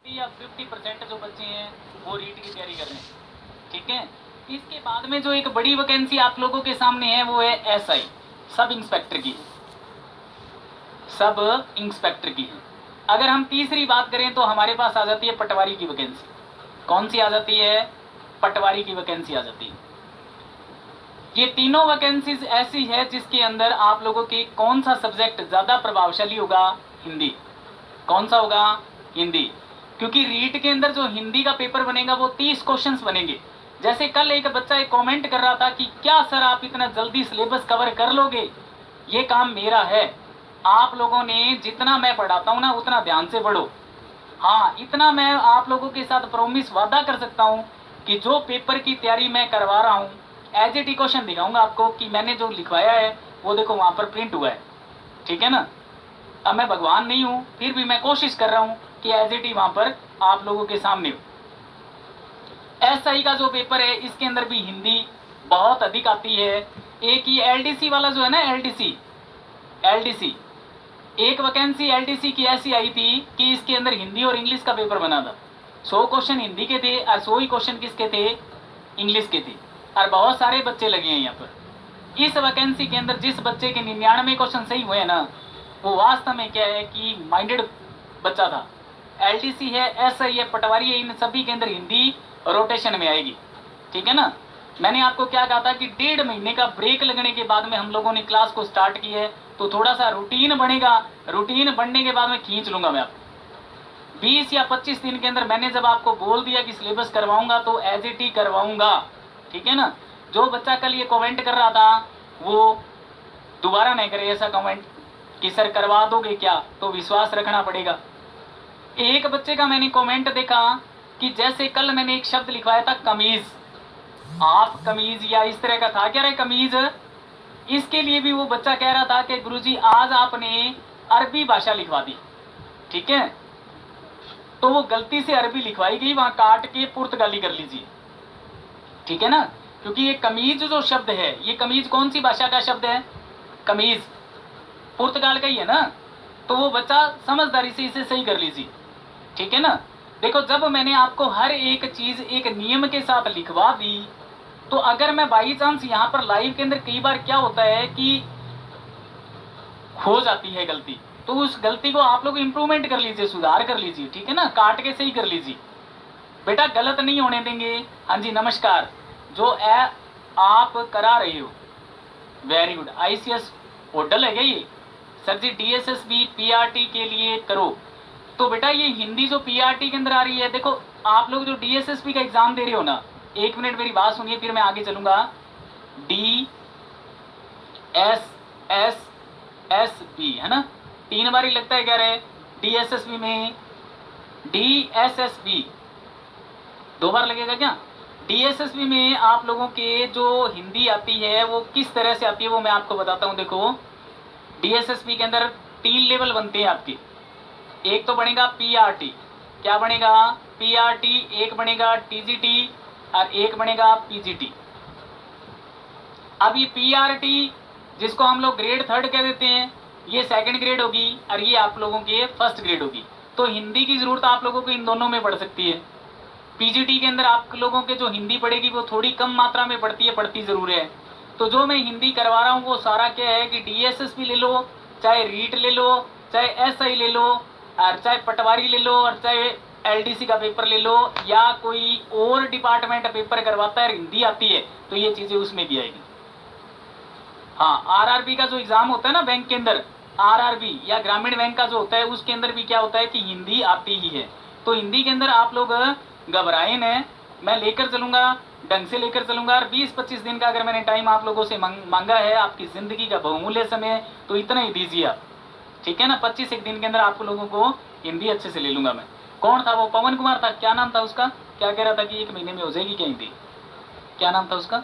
या 50% जो बच्चे हैं वो रीट की तैयारी कर रहे हैं, ठीक है। इसके बाद में जो एक बड़ी वैकेंसी आप लोगों के सामने है वो है एसआई, सब इंस्पेक्टर की, सब इंस्पेक्टर की है। अगर हम तीसरी बात करें तो हमारे पास आ जाती है पटवारी की वैकेंसी। कौन सी आ जाती है? पटवारी की वैकेंसी आ जाती है। ये तीनों वैकेंसीज ऐसी है जिसके अंदर आप लोगों के कौन सा सब्जेक्ट ज़्यादा प्रभावशाली होगा? हिंदी। कौन सा होगा? हिंदी। क्योंकि रीट के अंदर जो हिंदी का पेपर बनेगा वो 30 क्वेश्चंस बनेंगे। जैसे कल एक बच्चा एक कमेंट कर रहा था कि क्या सर आप इतना जल्दी सिलेबस कवर कर लोगे? ये काम मेरा है। आप लोगों ने जितना मैं पढ़ाता हूँ ना उतना ध्यान से पढ़ो। हाँ, इतना मैं आप लोगों के साथ प्रॉमिस वादा कर सकता हूँ कि जो पेपर की तैयारी मैं करवा रहा हूँ एज इट क्वेश्चन दिखाऊंगा आपको कि मैंने जो लिखवाया है वो देखो वहाँ पर प्रिंट हुआ है, ठीक है ना। अब मैं भगवान नहीं हूँ, फिर भी मैं कोशिश कर रहा हूँ कि एज इट वहाँ पर आप लोगों के सामने हो। एसआई का जो पेपर है इसके अंदर भी हिंदी बहुत अधिक आती है। एक ही एलडीसी वाला जो है ना, एलडीसी एक वैकेंसी एलडीसी की ऐसी आई थी कि इसके अंदर हिंदी और इंग्लिश का पेपर बना था। 100 क्वेश्चन हिंदी के थे और 100 ही क्वेश्चन किसके थे? इंग्लिश के थे। और बहुत सारे बच्चे लगे हैं यहाँ पर। इस वैकेंसी के अंदर जिस बच्चे के 99 क्वेश्चन सही हुए हैं ना, वो वास्तव में क्या है कि माइंडेड बच्चा था। एलडीसी है, एसआई है, पटवारी है, इन सभी के अंदर हिंदी रोटेशन में आएगी, ठीक है ना। मैंने आपको क्या कहा था कि 1.5 महीने का ब्रेक लगने के बाद में हम लोगों ने क्लास को स्टार्ट की है, तो थोड़ा सा रूटीन बनेगा। रूटीन बनने के बाद में खींच लूंगा मैं आपको 20 या 25 दिन के अंदर। मैंने जब आपको बोल दिया कि सिलेबस करवाऊंगा तो एज इट ही करवाऊंगा, ठीक है ना। जो बच्चा कल ये कमेंट कर रहा था वो दोबारा नहीं करे ऐसा कमेंट कि सर करवा दोगे क्या, तो विश्वास रखना पड़ेगा। एक बच्चे का मैंने कमेंट देखा कि जैसे कल मैंने एक शब्द लिखवाया था कमीज, आप कमीज या इस तरह का था क्या रे कमीज, इसके लिए भी वो बच्चा कह रहा था कि गुरुजी आज आपने अरबी भाषा लिखवा दी, ठीक है। तो वो गलती से अरबी लिखवाई गई, वहां काट के पुर्तगाली कर लीजिए, ठीक है ना। क्योंकि ये कमीज जो शब्द है, ये कमीज कौन सी भाषा का शब्द है? कमीज पुर्तगाल का ही है ना। तो वो बच्चा समझदारी से इसे सही कर लीजिए, ठीक है ना। देखो जब मैंने आपको हर एक चीज एक नियम के साथ लिखवा दी, तो अगर मैं बाई चांस यहाँ पर लाइव के अंदर कई बार क्या होता है कि हो जाती है गलती, तो उस गलती को आप लोग इंप्रूवमेंट कर लीजिए, सुधार कर लीजिए, ठीक है ना, काट के सही कर लीजिए। बेटा गलत नहीं होने देंगे। हाँ जी नमस्कार। जो आप करा रहे हो वेरी गुड। आईसीएस पोर्टल है क्या ये? सर जी डीएसएसबी पीआरटी के लिए करो। तो बेटा ये हिंदी जो पीआरटी के अंदर आ रही है, देखो आप लोग जो डीएसएसबी का एग्जाम दे रहे हो ना, एक मिनट मेरी बात सुनिए फिर मैं आगे चलूंगा। D S S S B है ना, 3 बार ही लगता है, कह रहे डीएसएसबी में डीएसएसबी 2 बार लगेगा क्या? डीएसएसबी में आप लोगों के जो हिंदी आती है वो किस तरह से आती है वो मैं आपको बताता हूँ। देखो डीएसएसबी के अंदर 3 लेवल बनते हैं आपके। एक तो बनेगा पीआरटी, क्या बनेगा? पीआरटी। एक बनेगा टीजीटी और एक बनेगा पीजीटी। अब ये पीआरटी जिसको हम लोग ग्रेड 3 कह देते हैं, ये 2nd ग्रेड होगी और ये आप लोगों की 1st ग्रेड होगी। तो हिंदी की जरूरत आप लोगों को इन दोनों में पड़ सकती है। पीजीटी के अंदर आप लोगों के जो हिंदी पड़ेगी वो थोड़ी कम मात्रा में पड़ती है, पड़ती जरूर है। तो जो मैं हिंदी करवा रहा हूँ वो सारा क्या है कि डीएसएसबी ले लो, चाहे रीट ले लो, चाहे एसआई ले लो, और चाहे पटवारी ले लो, और चाहे एलडीसी का पेपर ले लो, या कोई और डिपार्टमेंट पेपर करवाता है हिंदी आती है तो ये चीजें उसमें भी आएगी। हाँ, आरआरबी का जो एग्जाम होता है ना बैंक के अंदर, आरआरबी या ग्रामीण बैंक का जो होता है उसके अंदर भी क्या होता है कि हिंदी आती ही है। तो हिंदी के अंदर आप लोग घबराए न, मैं लेकर चलूंगा, ढंग से लेकर चलूंगा। और 20-25 दिन का अगर मैंने टाइम आप लोगों से मांगा है, आपकी जिंदगी का बहुमूल्य समय, तो इतना ही दीजिए आप, ठीक है ना। 25 एक दिन के अंदर आप लोगों को हिंदी अच्छे से ले लूंगा मैं। कौन था वो? पवन कुमार था, क्या नाम था उसका? क्या कह रहा था कि 1 महीने में हो जाएगी क्या हिंदी? क्या नाम था उसका?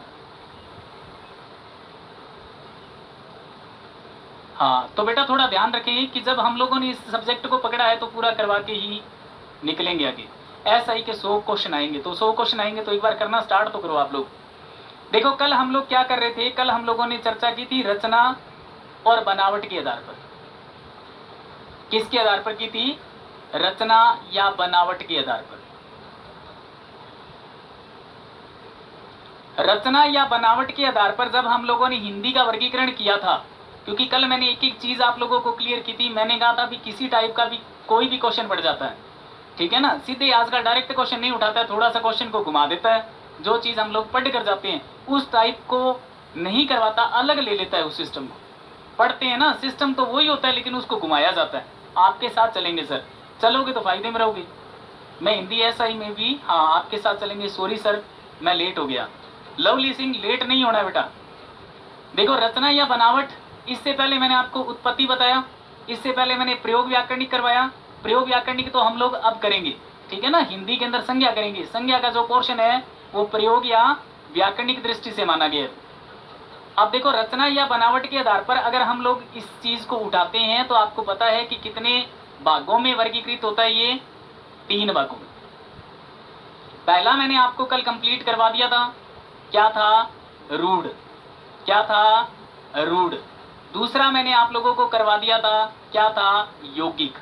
हाँ, तो बेटा थोड़ा ध्यान रखें कि जब हम लोगों ने इस सब्जेक्ट को पकड़ा है तो पूरा करवा के ही निकलेंगे आगे। एसआई के 100 क्वेश्चन आएंगे, तो 100 क्वेश्चन आएंगे तो एक बार करना स्टार्ट तो करो आप लोग। देखो कल हम लोग क्या कर रहे थे, कल हम लोगों ने चर्चा की थी रचना और बनावट के आधार पर। किसके आधार पर की थी? रचना या बनावट के आधार पर। रचना या बनावट के आधार पर जब हम लोगों ने हिंदी का वर्गीकरण किया था, क्योंकि कल मैंने एक एक चीज आप लोगों को क्लियर की थी, मैंने कहा था भी किसी टाइप का भी कोई भी क्वेश्चन पड़ जाता है, ठीक है ना, सीधे आज का डायरेक्ट क्वेश्चन नहीं उठाता है, थोड़ा सा क्वेश्चन को घुमा देता है, जो चीज हम लोग पढ़ कर जाते हैं उस टाइप को नहीं करवाता, अलग ले लेता है उस सिस्टम को। पढ़ते हैं ना, सिस्टम तो वही होता है लेकिन उसको घुमाया जाता है। आपके साथ चलेंगे सर, चलोगे तो फायदे में रहोगे। मैं हिंदी एसआई में भी हाँ आपके साथ चलेंगे। सॉरी सर मैं लेट हो गया। लवली सिंह लेट नहीं होना है बेटा। देखो रचना या बनावट, इससे पहले मैंने आपको उत्पत्ति बताया, इससे पहले मैंने प्रयोग व्याकरणिक करवाया। प्रयोग व्याकरणिक तो हम लोग अब करेंगे, ठीक है ना, हिंदी के अंदर संज्ञा करेंगे। संज्ञा का जो पोर्शन है वो प्रयोग या व्याकरणिक दृष्टि से माना गया है। अब देखो रचना या बनावट के आधार पर अगर हम लोग इस चीज को उठाते हैं तो आपको पता है कि कितने भागों में वर्गीकृत होता है, ये 3 भागों में। पहला मैंने आपको कल कंप्लीट करवा दिया था, क्या था, रूढ़। क्या था, रूढ़। दूसरा मैंने आप लोगों को करवा दिया था, क्या था, यौगिक।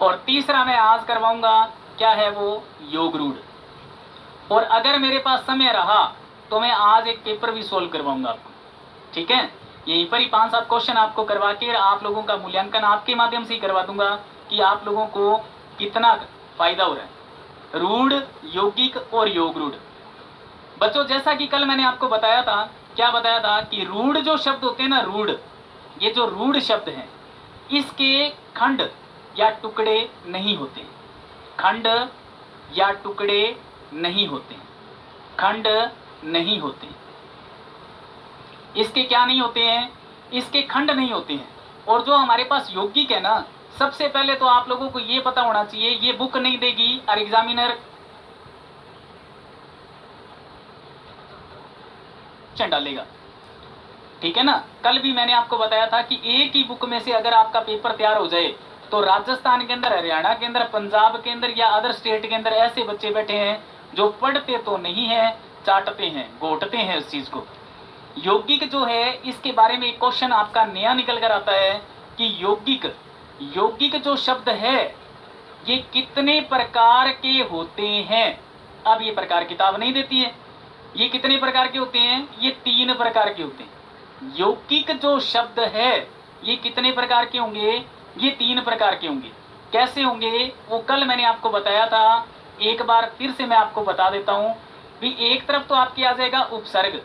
और तीसरा मैं आज करवाऊंगा, क्या है वो, योग रूढ़। और अगर मेरे पास समय रहा तो मैं आज एक पेपर भी सोल्व करवाऊंगा आपको, ठीक है। यहीं पर ही 5-7 क्वेश्चन आपको करवा के आप लोगों का मूल्यांकन आपके माध्यम से ही करवा दूंगा कि आप लोगों को कितना फायदा हो रहा है। रूढ़, यौगिक और योग रूढ़। बच्चों जैसा कि कल मैंने आपको बताया था, क्या बताया था कि रूढ़ जो शब्द होते हैं ना, रूढ़, ये जो रूढ़ शब्द हैं इसके खंड या टुकड़े नहीं होते। खंड या टुकड़े नहीं होते, खंड नहीं होते। इसके क्या नहीं होते हैं, इसके खंड नहीं होते हैं। और जो हमारे पास यौगिक है ना, सबसे पहले तो आप लोगों को ये पता होना चाहिए, ये बुक नहीं देगी और एग्जामिनर डालेगा, ठीक है ना। कल भी मैंने आपको बताया था कि एक ही बुक में से अगर आपका पेपर तैयार हो जाए तो राजस्थान के अंदर, हरियाणा के अंदर, पंजाब के अंदर या अदर स्टेट के अंदर ऐसे बच्चे बैठे हैं जो पढ़ते तो नहीं है, चाटते हैं, घोटते हैं इस चीज को। यौगिक जो है इसके बारे में एक क्वेश्चन आपका नया निकल कर आता है कि यौगिक, यौगिक जो शब्द है ये कितने प्रकार के होते हैं। अब ये प्रकार किताब नहीं देती है, ये कितने प्रकार के होते हैं, ये 3 प्रकार के होते हैं। यौगिक जो शब्द है ये कितने प्रकार के होंगे, ये 3 प्रकार के होंगे। कैसे होंगे वो कल मैंने आपको बताया था, एक बार फिर से मैं आपको बता देता हूं भी। एक तरफ तो आपकी आ जाएगा उपसर्ग,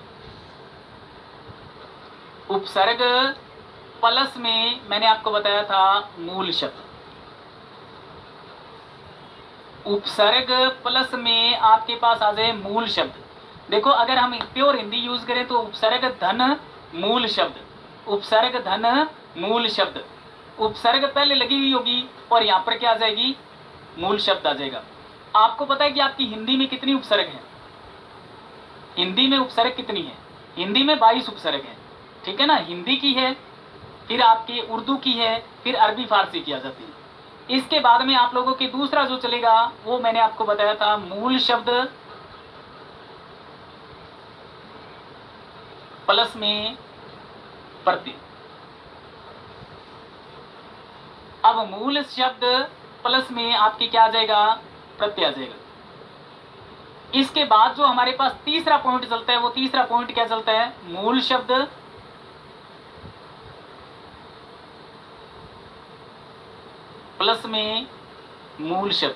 उपसर्ग प्लस में मैंने आपको बताया था मूल शब्द। उपसर्ग प्लस में आपके पास आ जाए मूल शब्द। देखो अगर हम प्योर हिंदी यूज करें तो उपसर्ग धन मूल शब्द, उपसर्ग धन मूल शब्द। उपसर्ग पहले लगी हुई होगी और यहां पर क्या आ जाएगी, मूल शब्द आ जाएगा। आपको पता है कि आपकी हिंदी में कितनी उपसर्ग है, हिंदी में उपसर्ग कितनी है, हिंदी में 22 उपसर्ग है, ठीक है ना। हिंदी की है, फिर आपके उर्दू की है, फिर अरबी फारसी की आ जाती है। इसके बाद में आप लोगों के दूसरा जो चलेगा वो मैंने आपको बताया था मूल शब्द प्लस में प्रत्यय। अब मूल शब्द प्लस में आपके क्या आ जाएगा, प्रत्यय आ जाएगा। इसके बाद जो हमारे पास तीसरा पॉइंट चलता है वो तीसरा पॉइंट क्या चलता है, मूल शब्द प्लस में मूल शब्द।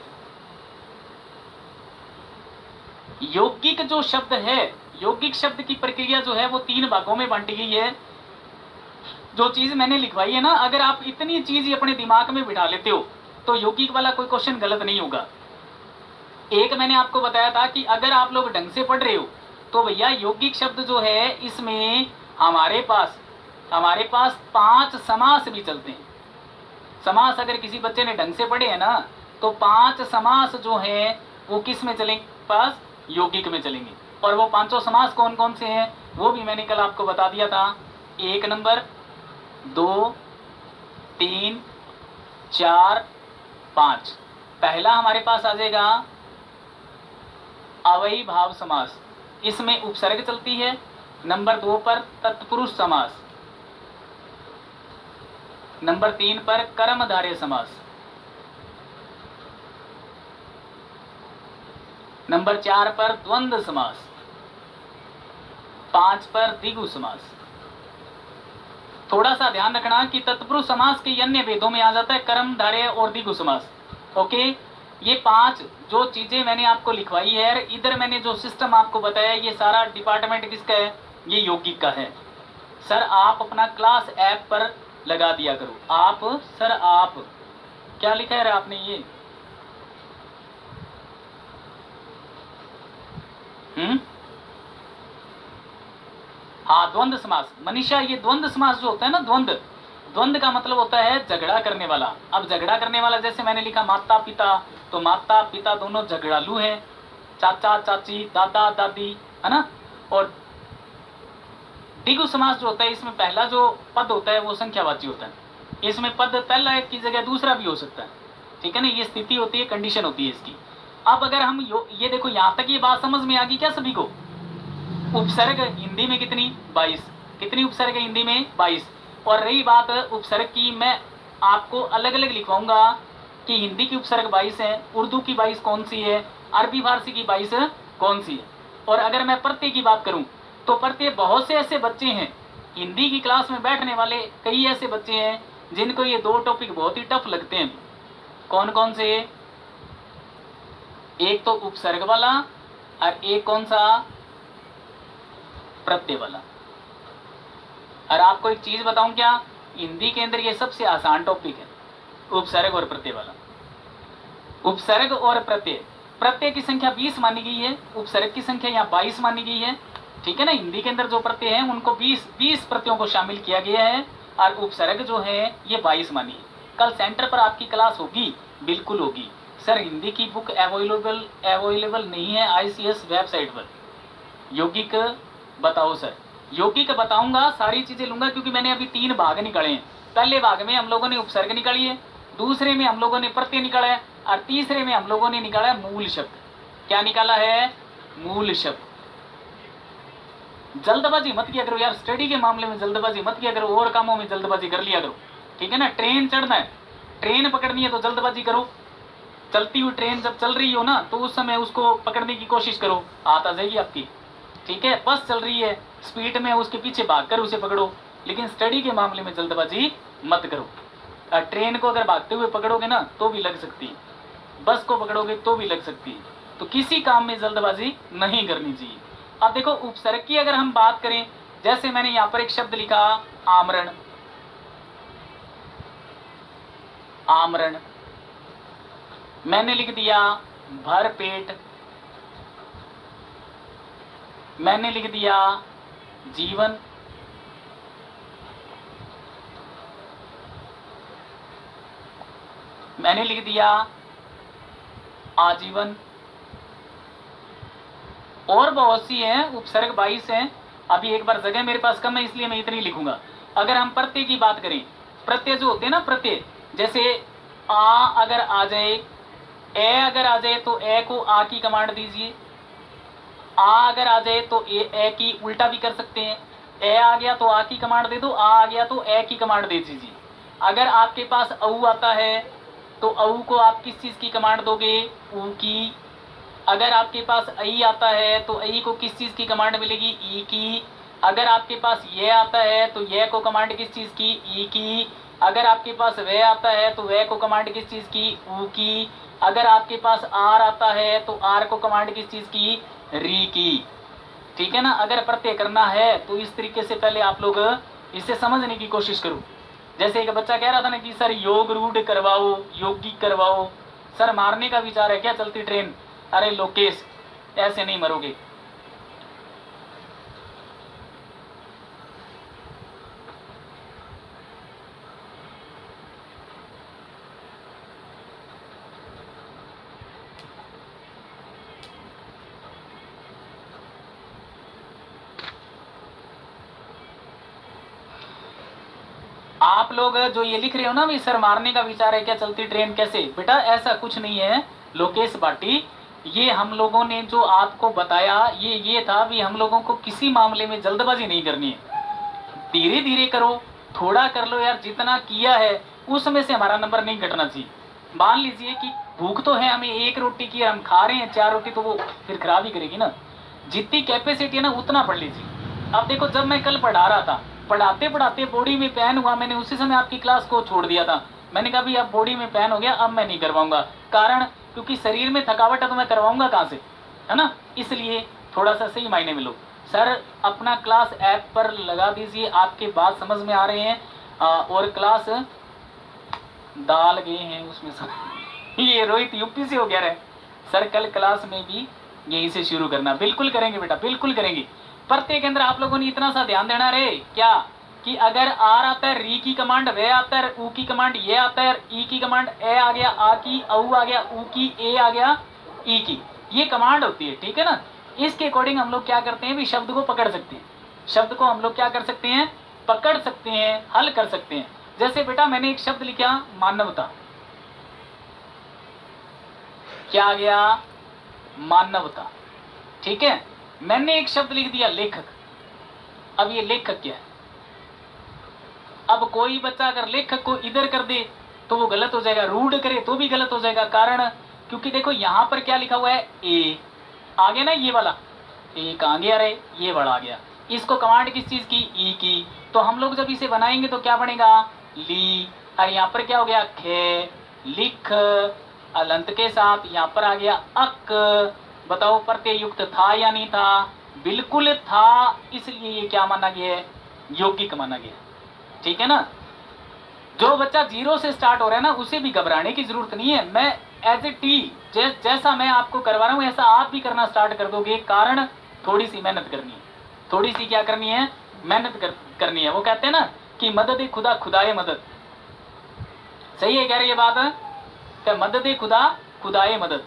यौगिक जो शब्द है, यौगिक शब्द की प्रक्रिया जो है वो 3 भागों में बांटी गई है। जो चीज मैंने लिखवाई है ना, अगर आप इतनी चीज अपने दिमाग में बिठा लेते हो तो यौगिक वाला कोई क्वेश्चन गलत नहीं होगा। एक मैंने आपको बताया था कि अगर आप लोग ढंग से पढ़ रहे हो तो भैया यौगिक शब्द जो है इसमें हमारे पास 5 समास भी चलते हैं। समास अगर किसी बच्चे ने ढंग से पढ़े हैं ना तो 5 समास जो है वो किस में चलेंगे, पास यौगिक में चलेंगे। और वो 5 समास कौन कौन से हैं वो भी मैंने कल आपको बता दिया था। 1 नंबर, 2, 3, 4, 5। पहला हमारे पास आ जाएगा अवयवी भाव समास, इसमें उपसर्ग चलती है। नंबर 2 पर तत्पुरुष समास, नंबर 3 पर कर्मधारय समास, नंबर 4 पर द्वंद्व समास, 5 पर द्विगु समास। थोड़ा सा ध्यान रखना कि तत्पुरुष समास के अन्य भेदों में आ जाता है कर्मधारय और द्विगु समास। ओके, ये 5 जो चीजें मैंने आपको लिखवाई है, इधर मैंने जो सिस्टम आपको बताया, ये सारा डिपार्टमेंट किसका है? ये यौगिक का है। सर आप अपना क्लास ऐप पर लगा दिया करो। आप सर आप क्या लिखा है आपने? ये हाँ, द्वंद्व समास। मनीषा, ये द्वंद्व समास जो होता है ना, द्वंद्व का मतलब होता है झगड़ा करने वाला। अब झगड़ा करने वाला जैसे मैंने लिखा माता पिता, तो माता पिता दोनों झगड़ालू हैं, चाचा चाची, दादा दादी, है ना। और द्विगु समास जो होता है, इसमें पहला जो पद होता है वो संख्यावाची होता है। इसमें पद पहला एक की जगह दूसरा भी हो सकता है, ठीक है ना। ये स्थिति होती है, कंडीशन होती है इसकी। अब अगर हम ये देखो, यहां तक ये बात समझ में आ गई क्या सभी को? उपसर्ग हिंदी में कितनी? 22। कितनी उपसर्ग है हिंदी में? 22। और रही बात उपसर्ग की, मैं आपको अलग अलग लिखवाऊंगा कि हिंदी की उपसर्ग 22 है, उर्दू की 22 कौन सी है, अरबी फारसी की 22 कौन सी है। और अगर मैं प्रत्यय की बात करूं तो प्रत्यय बहुत से ऐसे बच्चे हैं हिंदी की क्लास में बैठने वाले, कई ऐसे बच्चे हैं जिनको ये 2 टॉपिक बहुत ही टफ लगते हैं। कौन कौन से? एक तो उपसर्ग वाला और एक कौन सा? प्रत्यय वाला। और आपको एक चीज बताऊं क्या, हिंदी के अंदर ये सबसे आसान टॉपिक है, उपसर्ग और प्रत्यय वाला। उपसर्ग और प्रत्यय, प्रत्यय की संख्या 20 मानी गई है, उपसर्ग की संख्या यहाँ 22 मानी गई है, ठीक है ना। हिंदी के अंदर जो प्रत्यय है उनको 20 प्रत्ययों को शामिल किया गया है, और उपसर्ग जो है ये 22 मानी है। कल सेंटर पर आपकी क्लास होगी, बिल्कुल होगी। सर हिंदी की बुक अवेलेबल नहीं है ICS वेबसाइट पर। यौगिक बताओ सर, यौगिक बताऊंगा, सारी चीजें लूंगा, क्योंकि मैंने अभी 3 भाग निकाले हैं। पहले भाग में हम लोगों ने उपसर्ग निकाली है, दूसरे में हम लोगों ने प्रत्यय निकाला है, और तीसरे में हम लोगों ने निकाला है मूल शब्द। क्या निकाला है? मूल शब्द। जल्दबाजी मत किया करो यार, स्टडी के मामले में जल्दबाजी मत किया करो, और कामों में जल्दबाजी कर लिया करो, ठीक है ना। ट्रेन चढ़ना है, ट्रेन पकड़नी है तो जल्दबाजी करो। चलती हुई ट्रेन जब चल रही हो ना, तो उस समय उसको पकड़ने की कोशिश करो, हाथ आ जाएगी आपकी, ठीक है। बस चल रही है स्पीड में, उसके पीछे भागकर उसे पकड़ो, लेकिन स्टडी के मामले में जल्दबाजी मत करो। ट्रेन को अगर भागते हुए पकड़ोगे ना तो भी लग सकती है, बस को पकड़ोगे तो भी लग सकती है। तो किसी काम में जल्दबाजी नहीं करनी चाहिए। अब देखो उपसर्ग की अगर हम बात करें, जैसे मैंने यहां पर एक शब्द लिखा आमरण, आमरण, मैंने लिख दिया भर पेट, मैंने लिख दिया जीवन, मैंने लिख दिया आजीवन, और बहुत सी हैं, उपसर्ग 22 हैं। अभी एक बार जगह मेरे पास कम है इसलिए मैं इतनी लिखूंगा। अगर हम प्रत्यय की बात करें, प्रत्यय जो होते हैं ना, प्रत्यय जैसे आ अगर आ जाए, ए अगर आ जाए तो ए को आ की कमांड दीजिए, आ अगर आ जाए तो ए की उल्टा भी कर सकते हैं। ए आ गया तो आ की कमांड दे दो, आ गया तो ए की कमांड दे दीजिए। अगर आपके पास औ आता है तो औ को आप किस चीज की कमांड दोगे? ऊ की। अगर आपके पास आई आता है तो आई को किस चीज की कमांड मिलेगी? ई की। अगर आपके पास ये आता है तो ये को कमांड किस चीज की? ई की। अगर आपके पास वे आता है तो वे को कमांड किस चीज की? ऊ की। अगर आपके पास आर आता है तो आर को कमांड किस चीज की? री की, ठीक है ना। अगर प्रत्यय करना है तो इस तरीके से पहले आप लोग इसे समझने की कोशिश करो। जैसे एक बच्चा कह रहा था ना कि सर योग रूढ़ करवाओ, योगी करवाओ। सर मारने का विचार है क्या चलती ट्रेन? अरे लोकेश, ऐसे नहीं मरोगे। आप लोग जो ये लिख रहे हो ना भी सर मारने का विचार है क्या चलती ट्रेन, कैसे? बेटा ऐसा कुछ नहीं है लोकेश भाटी। ये हम लोगों ने जो आपको बताया ये था भी हम लोगों को किसी मामले में जल्दबाजी नहीं करनी है, धीरे धीरे करो। थोड़ा कर लो यार, जितना किया है उसमें से हमारा नंबर नहीं घटना चाहिए। मान लीजिए कि भूख तो है हमें, एक रोटी की हम खा रहे हैं 4 रोटी, तो वो फिर खराब ही करेगी ना। जितनी कैपेसिटी है ना उतना पढ़ लीजिए। अब देखो, जब मैं कल पढ़ा रहा था, पढ़ाते पढ़ाते बॉडी में पेन हुआ, मैंने उसी समय आपकी क्लास को छोड़ दिया था। मैंने कहा भी अब बॉडी में पेन हो गया, अब मैं नहीं करवाऊंगा। कारण क्योंकि शरीर में थकावट है तो मैं करवाऊंगा कहाँ से, है ना। इसलिए थोड़ा सा सही मायने में लो। सर अपना क्लास ऐप पर लगा दीजिए, आपके बात समझ में आ रहे हैं। और क्लास डाल गए हैं उसमें सब ये रोहित यूपी से हो गया रहे। सर कल क्लास में भी यहीं से शुरू करना। बिल्कुल करेंगे बेटा, बिल्कुल करेंगे। प्रत्येक अंदर आप लोगों ने इतना सा ध्यान देना रे क्या, कि अगर आर आता है री की कमांड, वे आता है ऊ की कमांड, ये आता है ई की कमांड, ए आ गया आ की, औ आ गया ऊ की, ए आ गया ई की, ये कमांड होती है, ठीक है ना। इसके अकॉर्डिंग हम लोग क्या करते हैं भी, शब्द को पकड़ सकते हैं। शब्द को हम लोग क्या कर सकते हैं, पकड़ सकते हैं, हल कर सकते हैं। जैसे बेटा मैंने एक शब्द लिखा मानवता, क्या आ गया, मानवता, ठीक है। मैंने एक शब्द लिख दिया लेखक। अब ये लेखक क्या है। अब कोई बच्चा अगर लेखक को इधर कर दे तो वो गलत हो जाएगा, रूढ़ करे तो भी गलत हो जाएगा। कारण क्योंकि देखो यहां पर क्या लिखा हुआ है, ए आ गया ना, ये वाला ए कहां गया रे, ये वाला आ गया। इसको कमांड किस चीज की, ई की। तो हम लोग जब इसे बनाएंगे तो क्या बनेगा, ली। और यहाँ पर क्या हो गया, खे, लिख, अलंत के साथ यहाँ पर आ गया अक। बताओ प्रत्यय युक्त था या नहीं था, बिल्कुल था, इसलिए ये क्या माना गया है, यौगिक माना गया, ठीक है ना। जो बच्चा 0 से स्टार्ट हो रहा है ना, उसे भी घबराने की जरूरत नहीं है। मैं एज ए टी जैसा मैं आपको करवा रहा हूं ऐसा आप भी करना स्टार्ट कर दोगे। कारण थोड़ी सी मेहनत करनी है, थोड़ी सी क्या करनी है, मेहनत करनी है। वो कहते हैं ना कि मदद खुदा खुदाए मदद, सही है कह रही है बात है कि मदद खुदा खुदाए मदद।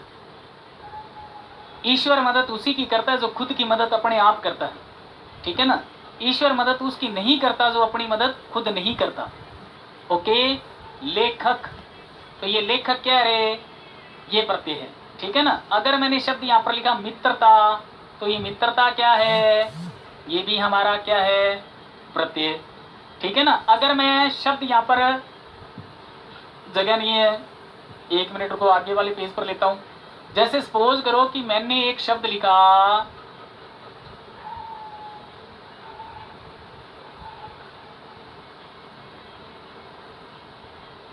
ईश्वर मदद उसी की करता है जो खुद की मदद अपने आप करता है, ठीक है ना। ईश्वर मदद उसकी नहीं करता जो अपनी मदद खुद नहीं करता। ओके, लेखक, तो ये लेखक क्या है, ये प्रत्यय है, ठीक है ना। अगर मैंने शब्द यहां पर लिखा मित्रता, तो ये मित्रता क्या है, ये भी हमारा क्या है, प्रत्यय, ठीक है ना। अगर मैं शब्द यहां पर, जगह नहीं है, 1 मिनट को आगे वाले पेज पर लेता हूं। जैसे सपोज करो कि मैंने एक शब्द लिखा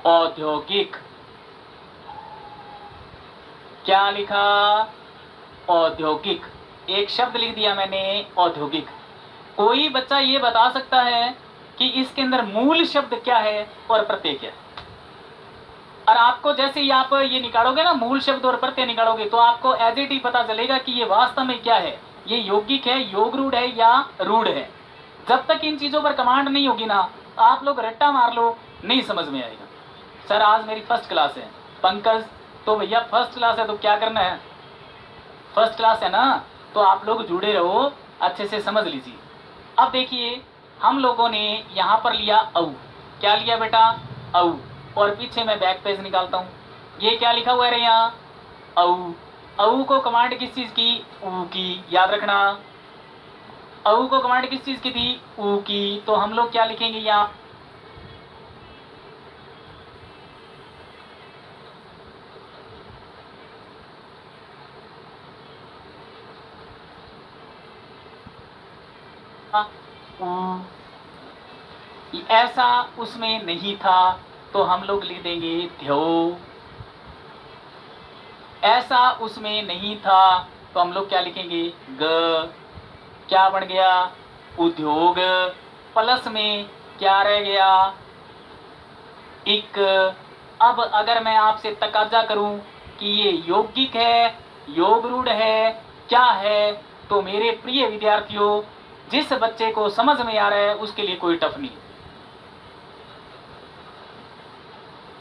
औद्योगिक, क्या लिखा, औद्योगिक। एक शब्द लिख दिया मैंने औद्योगिक। कोई बच्चा ये बता सकता है कि इसके अंदर मूल शब्द क्या है और प्रत्यय क्या है। और आपको जैसे ही आप ये निकालोगे ना, मूल शब्द और प्रत्यय निकालोगे, तो आपको एज इट ही पता चलेगा कि ये वास्तव में क्या है, ये यौगिक है, योग रूढ़ है या रूढ़ है। जब तक इन चीजों पर कमांड नहीं होगी ना, आप लोग रट्टा मार लो, नहीं समझ में आएगा। सर आज मेरी फर्स्ट क्लास है, पंकज, तो भैया फर्स्ट क्लास है तो क्या करना है, फर्स्ट क्लास है ना, तो आप लोग जुड़े रहो, अच्छे से समझ लीजिए। अब देखिए हम लोगों ने यहां पर लिया औ, क्या लिया बेटा, औ, और पीछे मैं बैक पेज निकालता हूं, ये क्या लिखा हुआ है यहाँ, औ। औ को कमांड किस चीज की, ऊ की, याद रखना। औ को कमांड किस चीज की थी, ऊ की। तो हम लोग क्या लिखेंगे यहाँ, ऐसा उसमें नहीं था तो हम लोग लिख देंगे ध्यो। ऐसा उसमें नहीं था तो हम लोग क्या लिखेंगे, ग। क्या बन गया, उद्योग। प्लस में क्या रह गया, इक। अब अगर मैं आपसे तकाजा करूं कि ये यौगिक है, योग रूढ़ है, क्या है, तो मेरे प्रिय विद्यार्थियों, जिस बच्चे को समझ में आ रहा है उसके लिए कोई टफ नहीं।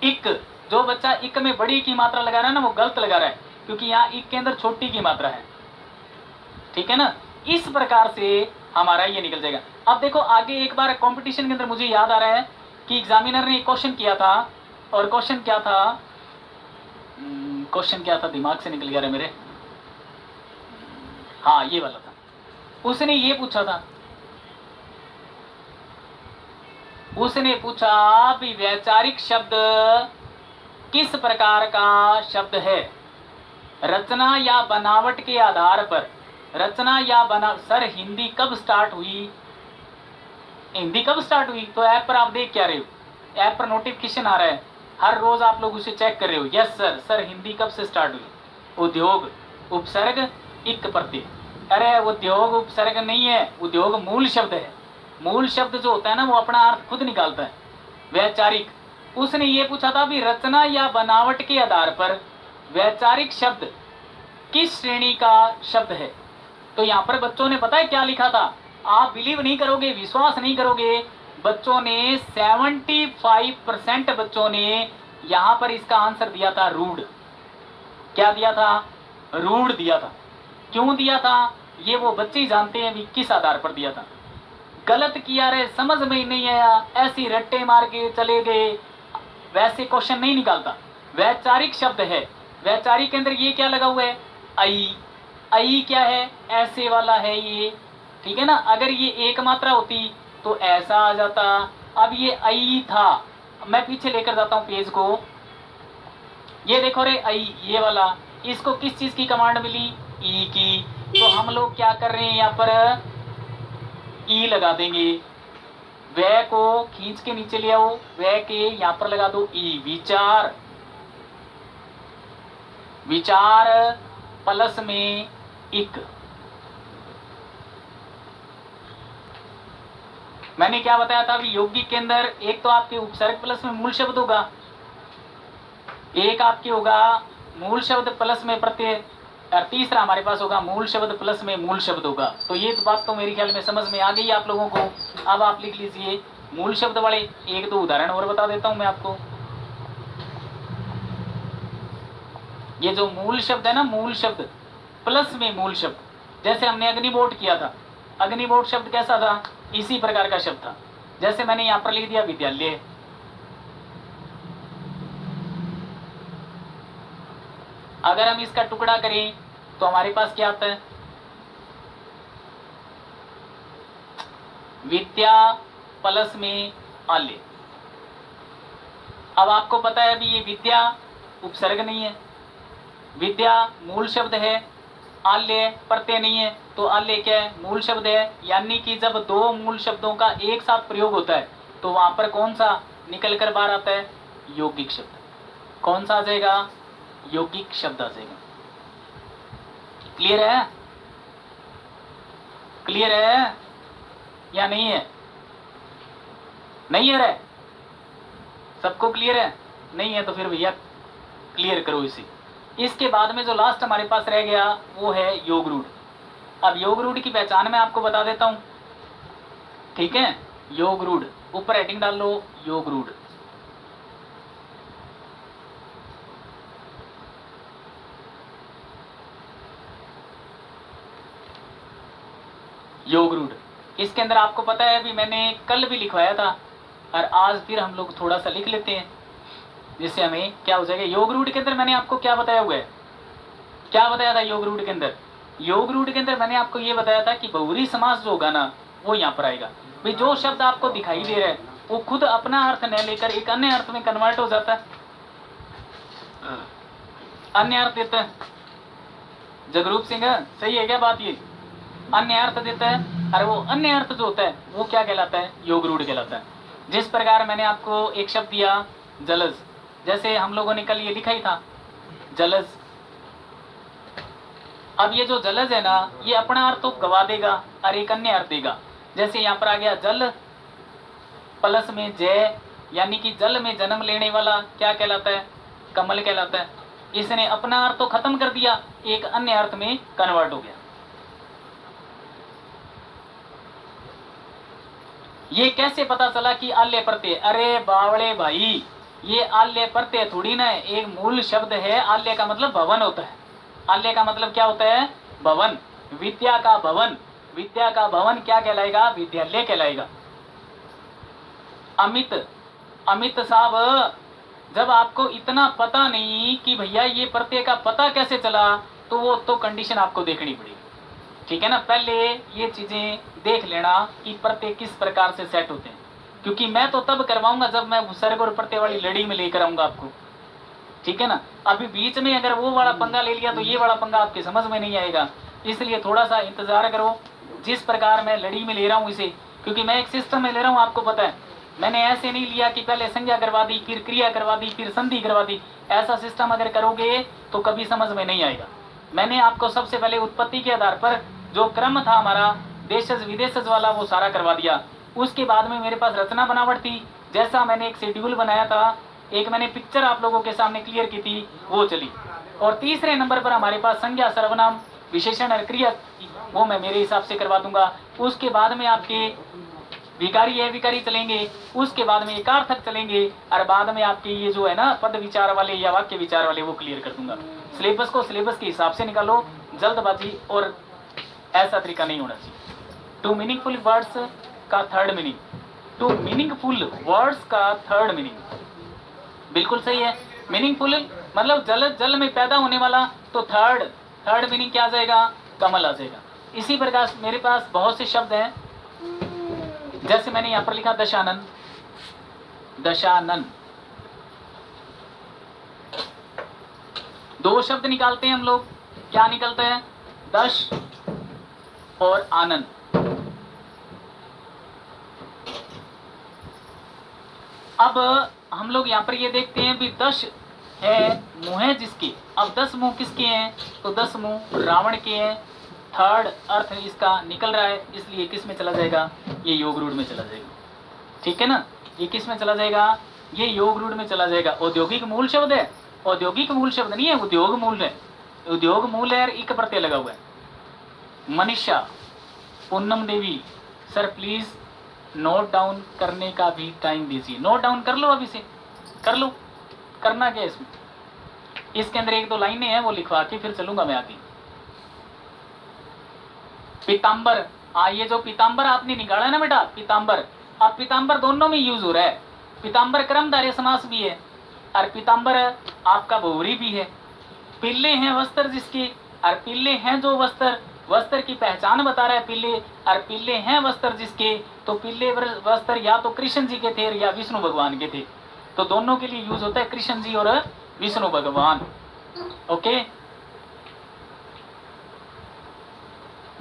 इक, जो बच्चा इक में बड़ी की मात्रा लगा रहा है ना, वो गलत लगा रहा है, क्योंकि यहाँ इक के अंदर छोटी की मात्रा है, ठीक है ना। इस प्रकार से हमारा ये निकल जाएगा। अब देखो आगे एक बार कंपटीशन के अंदर मुझे याद आ रहा है कि एग्जामिनर ने एक क्वेश्चन किया था, और क्वेश्चन क्या था, क्वेश्चन क्या था, दिमाग से निकल गया रे मेरे, हाँ ये वाला था। उसने ये पूछा था, उसने पूछा भी वैचारिक शब्द किस प्रकार का शब्द है? रचना या बनावट के आधार पर। रचना या बना सर हिंदी कब स्टार्ट हुई? हिंदी कब स्टार्ट हुई? तो ऐप पर आप देख क्या रहे हो? ऐप पर नोटिफिकेशन आ रहा है, हर रोज आप लोग उसे चेक कर रहे हो। यस सर, सर हिंदी कब से स्टार्ट हुई? उद्योग उपसर्ग इक प्रत्यय। अरे उद्योग उपसर्ग नहीं है, उद्योग मूल शब्द है। मूल शब्द जो होता है ना वो अपना अर्थ खुद निकालता है। वैचारिक, उसने ये पूछा था भी रचना या बनावट के आधार पर वैचारिक शब्द किस श्रेणी का शब्द है? तो यहाँ पर बच्चों ने पता है क्या लिखा था? आप बिलीव नहीं करोगे, विश्वास नहीं करोगे, बच्चों ने 75% बच्चों ने यहाँ पर इसका आंसर दिया था रूड। क्या दिया था? रूड दिया था। क्यों दिया था ये वो बच्चे ही जानते हैं भी किस आधार पर दिया था। गलत किया रे, समझ में ही नहीं आया, ऐसी रट्टे मार के चले गए, वैसे क्वेश्चन नहीं निकालता। वैचारिक शब्द है, वैचारिक के अंदर ये क्या लगा हुआ है? आई। आई क्या है? ऐसे वाला है ये, ठीक है ना। अगर ये एक मात्रा होती तो ऐसा आ जाता, अब ये आई था। मैं पीछे लेकर जाता हूं पेज को, ये देखो रे आई, ये वाला, इसको किस चीज की कमांड मिली? ई की। तो हम लोग क्या कर रहे हैं यहाँ पर? ई लगा देंगे। वह को खींच के नीचे ले आओ, वह के यहाँ पर लगा दो ई। विचार, विचार प्लस में इक। मैंने क्या बताया था? अभी यौगिक के अंदर एक तो आपके उपसर्ग प्लस में मूल शब्द होगा, एक आपके होगा मूल शब्द प्लस में प्रत्यय, और तीसरा हमारे पास होगा मूल शब्द प्लस में मूल शब्द होगा। तो ये बात तो मेरे ख्याल में समझ में आ गई आप लोगों को। अब आप लिख लीजिए मूल शब्द वाले एक दो उदाहरण और बता देता हूं मैं आपको। ये जो मूल शब्द है ना, मूल शब्द प्लस में मूल शब्द, जैसे हमने अग्निबोट किया था, अग्निबोट शब्द कैसा था? इसी प्रकार का शब्द था। जैसे मैंने यहां पर लिख दिया विद्यालय, अगर हम इसका टुकड़ा करें तो हमारे पास क्या आता है? विद्या प्लस में आल्य। अब आपको पता है अभी ये विद्या उपसर्ग नहीं है, विद्या मूल शब्द है, आल्य प्रत्यय नहीं है, तो आल्य क्या है? मूल शब्द है। यानी कि जब दो मूल शब्दों का एक साथ प्रयोग होता है तो वहां पर कौन सा निकल कर बाहर आता है? यौगिक शब्द। कौन सा आ जाएगा? यौगिक शब्द आ जाएगा। क्लियर है? क्लियर है या नहीं है? नहीं है रे? सबको क्लियर है? नहीं है तो फिर भैया क्लियर करो इसे। इसके बाद में जो लास्ट हमारे पास रह गया वो है योग रूढ़। अब योग रूढ़ की पहचान मैं आपको बता देता हूं, ठीक है। योग रूढ़, ऊपर हेडिंग डाल लो योग रूढ़। योग रूढ़, इसके अंदर आपको पता है अभी मैंने कल भी लिखवाया था और आज फिर हम लोग थोड़ा सा लिख लेते हैं जिससे हमें क्या हो जाएगा। योग रूढ़ के अंदर मैंने आपको क्या बताया हुआ है? क्या बताया था योग रूढ़ के अंदर? योग रूढ़ के अंदर मैंने आपको ये बताया था कि बहुव्रीहि समास जो होगा ना वो यहाँ पर आएगा। भाई जो शब्द आपको दिखाई दे रहा है वो खुद अपना अर्थ न लेकर एक अन्य अर्थ में कन्वर्ट हो जाता है, अन्य अर्थ देता है। जगरूप सिंह सही है क्या बात? ये अन्य अर्थ देता है और वो अन्य अर्थ जो होता है वो क्या कहलाता है? योग रूढ़ कहलाता है। जिस प्रकार मैंने आपको एक शब्द दिया जलज, जैसे हम लोगों ने कल ये लिखा ही था जलज। अब ये जो जलज है ना ये अपना अर्थ तो गवा देगा और एक अन्य अर्थ देगा। जैसे यहाँ पर आ गया जल प्लस में जय, यानी कि जल में जन्म लेने वाला क्या कहलाता है? कमल कहलाता है। इसने अपना अर्थ तो खत्म कर दिया, एक अन्य अर्थ में कन्वर्ट हो गया। ये कैसे पता चला कि आल्य प्रत्यय? अरे बावड़े भाई, ये आल्य प्रत्यय थोड़ी ना है, एक मूल शब्द है। आल्य का मतलब भवन होता है। आल्य का मतलब क्या होता है? भवन। विद्या का भवन, विद्या का भवन क्या कहलाएगा? विद्यालय कहलाएगा। अमित, अमित साहब जब आपको इतना पता नहीं कि भैया ये प्रत्यय का पता कैसे चला, तो वो तो कंडीशन आपको देखनी पड़ेगी, ठीक है ना। पहले ये चीजें देख लेना कि प्रत्यय किस प्रकार से सेट होते हैं। क्योंकि मैं तो तब करवाऊंगा जब मैं सर्ग और प्रत्यय वाली लड़ी में लेकर आऊंगा आपको, ठीक है ना। अभी बीच में अगर वो वाला पंगा ले लिया तो ये वाला पंगा आपके समझ में नहीं आएगा, इसलिए थोड़ा सा इंतजार करो। जिस प्रकार मैं लड़ी में ले रहा हूँ इसे, क्योंकि मैं एक सिस्टम में ले रहा हूँ, आपको पता है, मैंने ऐसे नहीं लिया कि पहले संज्ञा करवा दी, फिर क्रिया करवा दी, फिर संधि करवा दी। ऐसा सिस्टम अगर करोगे तो कभी समझ में नहीं आएगा। मैंने आपको सबसे पहले उत्पत्ति के आधार पर जो क्रम था हमारा देशज विदेशज वाला वो सारा करवा दिया। उसके बाद में मेरे पास रचना बनावट थी, जैसा मैंने एक शेड्यूल बनाया था, एक मैंने पिक्चर आप लोगों के सामने क्लियर की थी, वो चली। और तीसरे नंबर पर हमारे पास संज्ञा सर्वनाम विशेषण और क्रिया, वो मैं मेरे हिसाब से करवा दूंगा। उसके बाद में आपके विकारी है विकारी चलेंगे, उसके बाद में एकार्थक चलेंगे, और बाद में आपके ये जो है ना पद विचार वाले या वाक्य विचार वाले वो क्लियर कर दूंगा। सिलेबस को सिलेबस के हिसाब से निकालो, जल्दबाजी और ऐसा तरीका नहीं होना चाहिए। टू मीनिंगफुल वर्ड्स का third meaning, two meaningful words का थर्ड मीनिंग बिल्कुल सही है। मीनिंगफुल मतलब जल जल में पैदा होने वाला, तो थर्ड मीनिंग क्या आ जाएगा, कमल आ जाएगा। इसी प्रकार मेरे पास बहुत से शब्द हैं, जैसे मैंने यहां पर लिखा दशानन, दशानन, दो शब्द निकालते हैं हम लोग, क्या निकलते हैं, दश और आनंद। अब हम लोग यहाँ पर ये देखते हैं भी 10 है, मुंह है जिसके। अब 10 मुंह किसके हैं, तो 10 मुंह रावण के हैं। थर्ड अर्थ इसका निकल रहा है, इसलिए किस में चला जाएगा, ये योग रूढ़ में चला जाएगा, ठीक है ना। ये किस में चला जाएगा, ये योग रूढ़ में चला जाएगा। औद्योगिक मूल शब्द है, औद्योगिक मूल शब्द नहीं है, उद्योग मूल है। उद्योग मूल है और इक प्रत्यय लगा हुआ है। Manisha, Poonam Devi, sir please note down करने का भी टाइम दीजिए। नोट डाउन कर लो, अभी से कर लो। करना क्या है इसमें, इसके अंदर एक दो लाइनें हैं वो लिखवा के फिर चलूंगा मैं आगे। पीतांबर, ये जो पीतांबर आपने निकाला है ना बेटा, पीतांबर, अब पीतांबर दोनों में यूज हो रहा है। पीतांबर कर्मधारय समास भी है और पीतांबर आपका बहुरी भी है। पिल्ले हैं वस्त्र जिसके, और पिल्ले हैं जो वस्त्र, वस्त्र की पहचान बता रहा है पिल्ले, और पिल्ले हैं वस्त्र जिसके, तो पिल्ले वस्त्र या तो कृष्ण जी के थे या विष्णु भगवान के थे, तो दोनों के लिए यूज होता है, कृष्ण जी और विष्णु भगवान। ओके,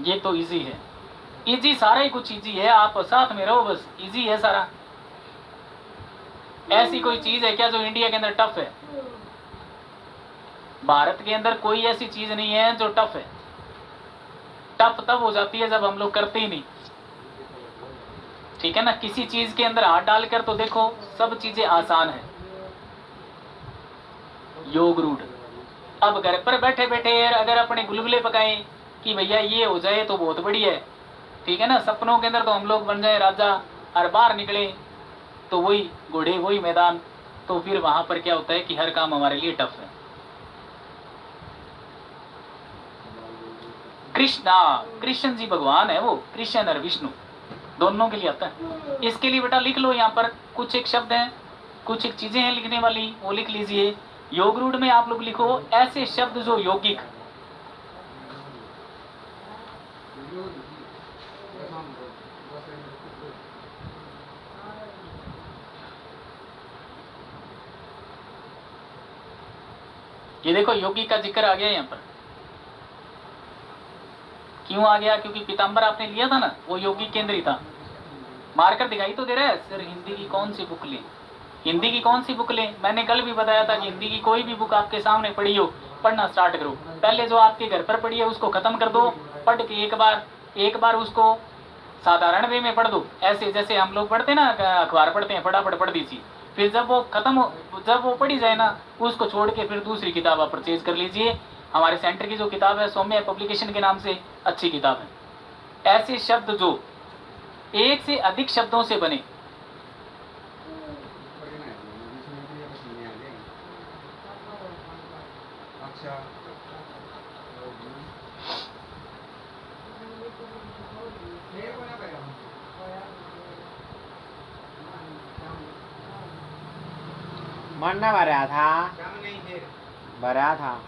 ये तो इजी है, इजी सारा ही कुछ इजी है, आप साथ में रहो बस, इजी है सारा। ऐसी कोई चीज है क्या जो इंडिया के अंदर टफ है, भारत के अंदर कोई ऐसी चीज नहीं है जो टफ है। टफ तब हो जाती है जब हम लोग करते ही नहीं, ठीक है ना। किसी चीज के अंदर हाथ डालकर तो देखो, सब चीजें आसान है। योग रूढ़, अब घर पर बैठे बैठे अगर अपने गुलगुले पकाएं कि भैया ये हो जाए तो बहुत बढ़िया है, ठीक है ना। सपनों के अंदर तो हम लोग बन जाए राजा और बाहर निकले तो वही घोड़े वही मैदान, तो फिर वहां पर क्या होता है कि हर काम हमारे लिए टफ है। कृष्णा, कृष्ण जी भगवान है वो, कृष्ण और विष्णु दोनों के लिए आता है। इसके लिए बेटा लिख लो, यहाँ पर कुछ एक शब्द हैं, कुछ एक चीजें हैं लिखने वाली, वो लिख लीजिए। योग रूढ़ में आप लोग लिखो ऐसे शब्द जो यौगिक, ये देखो यौगिक का जिक्र आ गया यहाँ पर। क्यों आ गया, क्योंकि पीतांबर आपने लिया था ना, वो यौगिक केंद्र ही था। मारकर दिखाई तो दे रहा है सर, हिंदी की कौन सी बुक लें, हिंदी की कौन सी बुक लें। मैंने कल भी बताया था कि हिंदी की कोई भी बुक आपके सामने पड़ी हो, पढ़ना स्टार्ट करो। पहले जो आपके घर पर पड़ी है उसको खत्म कर दो, पढ़ के एक बार उसको साधारण वे में पढ़ दो, ऐसे जैसे हम लोग पढ़ते ना, अखबार पढ़ते हैं, फटाफट पढ़ दीजिए। फिर जब वो खत्म जब वो पढ़ी जाए ना, उसको छोड़ के फिर दूसरी किताब आप परचेज कर लीजिए। हमारे सेंटर की जो किताब है सौम्य पब्लिकेशन के नाम से, अच्छी किताब है। ऐसे शब्द जो एक से अधिक शब्दों से बने, मन ना भरा था, भरा था।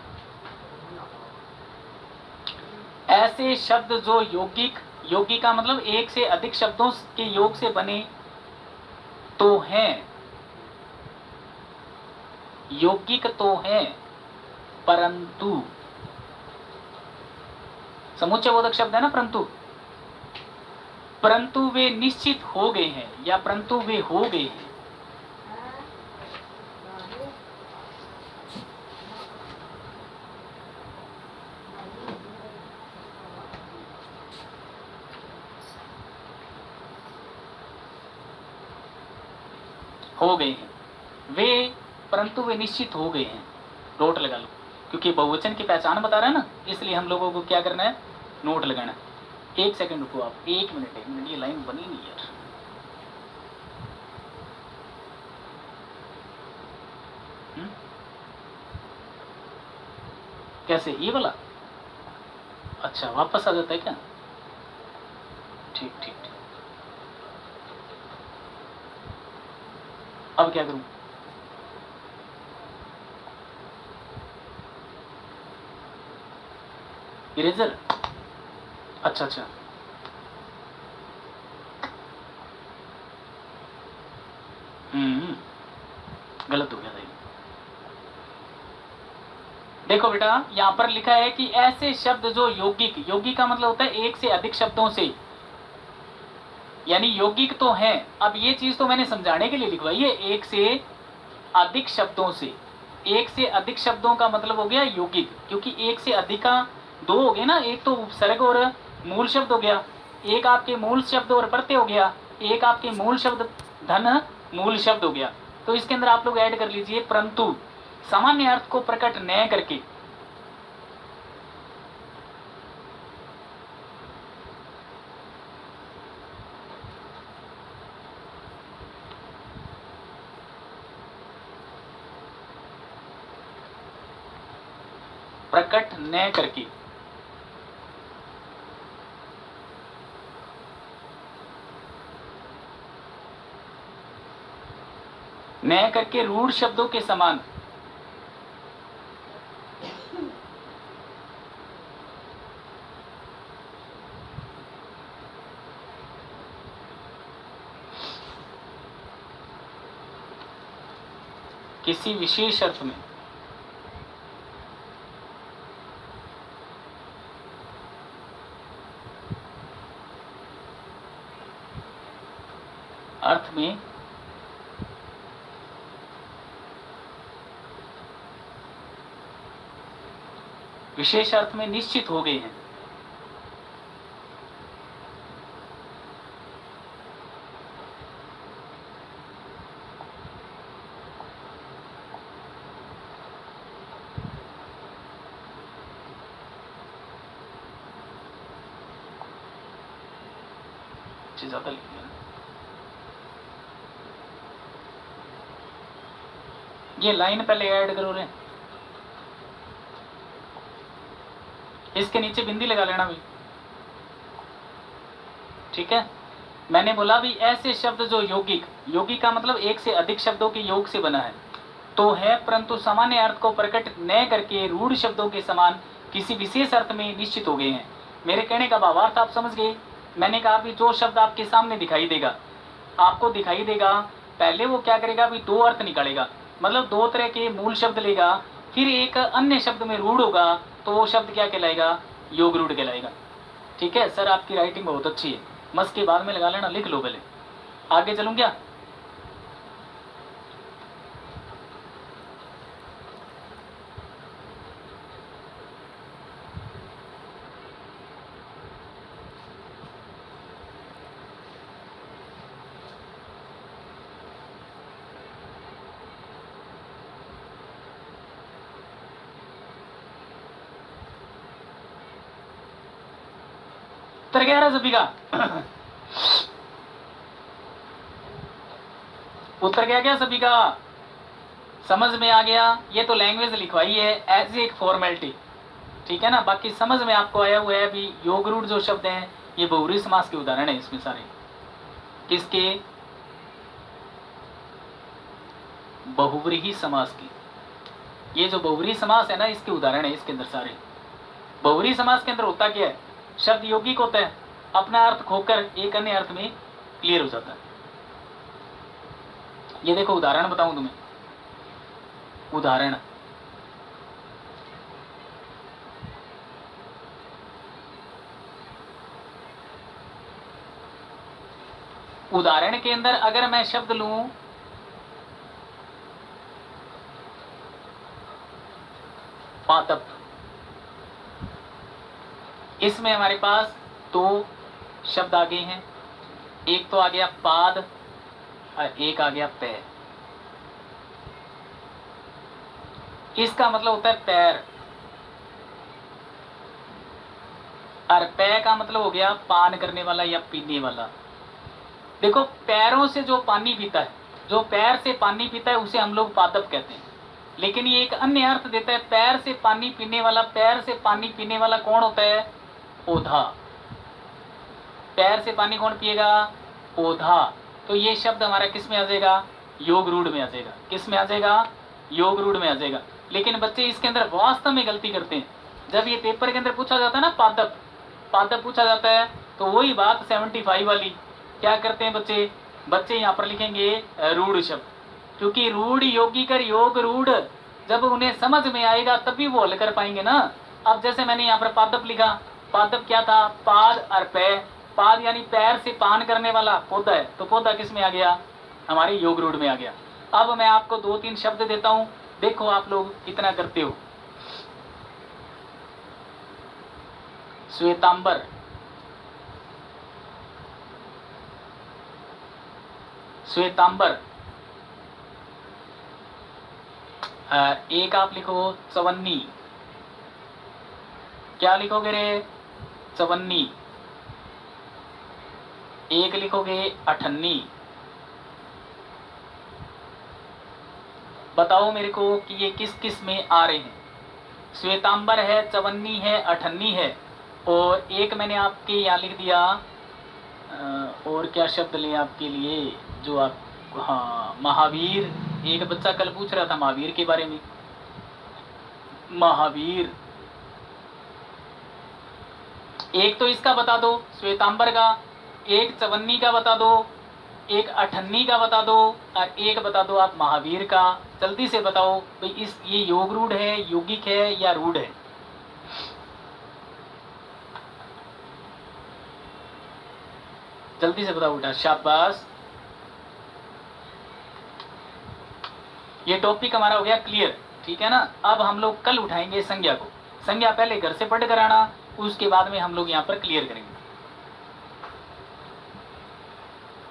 ऐसे शब्द जो यौगिक, यौगिक का मतलब एक से अधिक शब्दों के योग से बने, तो है, यौगिक तो है परंतु, समुच्चय बोधक शब्द है ना परंतु, परंतु वे निश्चित हो गए हैं या परंतु वे हो गए हैं। हो गए हैं वे, परंतु वे निश्चित हो गए हैं। नोट लगा लो, क्योंकि बहुवचन की पहचान बता रहा है ना, इसलिए हम लोगों को क्या करना है, नोट लगाना है। एक सेकंड रुको आप, एक मिनट, ये लाइन बनी नहीं यार। कैसे, ये वाला? अच्छा, वापस आ जाता है क्या? ठीक ठीक ठीक। अब क्या करूं? इरेजर? अच्छा अच्छा, गलत हो गया था ये। देखो बेटा, यहां पर लिखा है कि ऐसे शब्द जो यौगिक, यौगिक का मतलब होता है एक से अधिक शब्दों से, यानी यौगिक तो है। अब ये चीज तो मैंने समझाने के लिए लिखवाई है, एक से अधिक शब्दों से। एक से अधिक शब्दों का मतलब हो गया यौगिक, क्योंकि एक से अधिक का दो हो गए ना, एक तो उपसर्ग और मूल शब्द हो गया, एक आपके मूल शब्द और प्रत्यय हो गया, एक आपके मूल शब्द धन मूल शब्द हो गया। तो इसके अंदर आप लोग ऐड कर लीजिए परंतु, सामान्य अर्थ को प्रकट न करके। प्रकट न करके, न करके रूढ़ शब्दों के समान किसी विशेष अर्थ में विशेष अर्थ में निश्चित हो गए हैं। ज्यादा लिख दिया, ये लाइन पहले ऐड करो रे, इसके नीचे बिंदी लगा लेना भी, ठीक है। मैंने बोला भी ऐसे शब्द जो यौगिक, यौगिक का मतलब एक से अधिक शब्दों के योग से बना है, तो है परंतु सामान्य अर्थ को प्रकट न करके रूढ़ शब्दों के समान किसी विशेष अर्थ में निश्चित हो गए हैं। मेरे कहने का भावार्थ आप समझ गए। मैंने कहा भी जो शब्द आपके सामने दिखाई देगा, आपको दिखाई देगा, पहले वो क्या करेगा भी दो अर्थ निकालेगा, मतलब दो तरह के मूल शब्द लेगा, फिर एक अन्य शब्द में रूढ़ होगा, तो वो शब्द क्या कहलाएगा, योग रूढ़ कहलाएगा। ठीक है सर, आपकी राइटिंग बहुत अच्छी है, मस के बाद में लगा लेना, लिख लो पहले। आगे चलूं क्या? उत्तर क्या रहा सभी का? उत्तर क्या क्या सभी का? समझ में आ गया? ये तो लैंग्वेज लिखवाई है एज एक फॉर्मेलिटी, ठीक है ना। बाकी समझ में आपको आया हुआ है अभी। योग रूढ़ जो शब्द हैं ये बहुव्रीहि समास के उदाहरण है इसमें सारे। किसके? बहुव्रीहि समास की। ये जो बहुव्रीहि समास है ना, इसके उदाहरण है इसके अंदर सारे। बहुव्रीहि समास के अंदर होता क्या है, शब्द यौगिक होता है, अपना अर्थ खोकर एक अन्य अर्थ में क्लियर हो जाता है। ये देखो उदाहरण बताऊं तुम्हें, उदाहरण। उदाहरण के अंदर अगर मैं शब्द लूं पादप, इसमें हमारे पास दो शब्द आ गए हैं, एक तो आ गया पाद और एक आ गया पैर। इसका मतलब होता है पैर, और पै का मतलब हो गया पान करने वाला या पीने वाला। देखो पैरों से जो पानी पीता है, जो पैर से पानी पीता है उसे हम लोग पादप कहते हैं, लेकिन ये एक अन्य अर्थ देता है। पैर से पानी पीने वाला, पैर से पानी पीने वाला कौन होता है? पौधा। पैर से पानी कौन पिएगा? पौधा। तो ये शब्द हमारा किस में आ जाएगा? योग रूढ़ में आ जाएगा। किस में आ जाएगा? योग रूढ़ में आ जाएगा। लेकिन बच्चे इसके अंदर वास्तव में गलती करते हैं। जब ये पेपर के अंदर पूछा जाता है ना पादप, पादप पूछा जाता है, तो वही बात 75 वाली क्या करते हैं बच्चे? बच्चे यहाँ पर लिखेंगे रूढ़ शब्द, क्योंकि रूढ़ योगी कर योग रूढ़, जब उन्हें समझ में आएगा तभी वो हल कर पाएंगे ना। अब जैसे मैंने यहाँ पर पादप लिखा, पादप क्या था? पाद और पै। पाद यानी पैर से पान करने वाला पौधा है, तो पौधा किस में आ गया? हमारे योग रूढ़ में आ गया। अब मैं आपको 2-3 शब्द देता हूं, देखो आप लोग कितना करते हो। श्वेतांबर, श्वेतांबर। एक आप लिखो चवन्नी। क्या लिखोगे रे? चवन्नी। एक लिखोगे अठन्नी। बताओ मेरे को कि ये किस किस में आ रहे हैं? श्वेतांबर है, चवन्नी है, अठन्नी है, और एक मैंने आपके यहाँ लिख दिया। और क्या शब्द लें आपके लिए जो आप, हाँ महावीर। एक बच्चा कल पूछ रहा था महावीर के बारे में। महावीर। एक तो इसका बता दो श्वेतांबर का, एक चवन्नी का बता दो, एक अठन्नी का बता दो, और एक बता दो आप महावीर का। जल्दी से बताओ भाई, इस ये योग रूढ़ है, योगिक है या रूढ़ है? जल्दी से बताओ बेटा, शाबाश। ये टॉपिक हमारा हो गया क्लियर, ठीक है ना। अब हम लोग कल उठाएंगे संज्ञा को। संज्ञा पहले घर से पढ़ कर आना, उसके बाद में हम लोग यहाँ पर क्लियर करेंगे।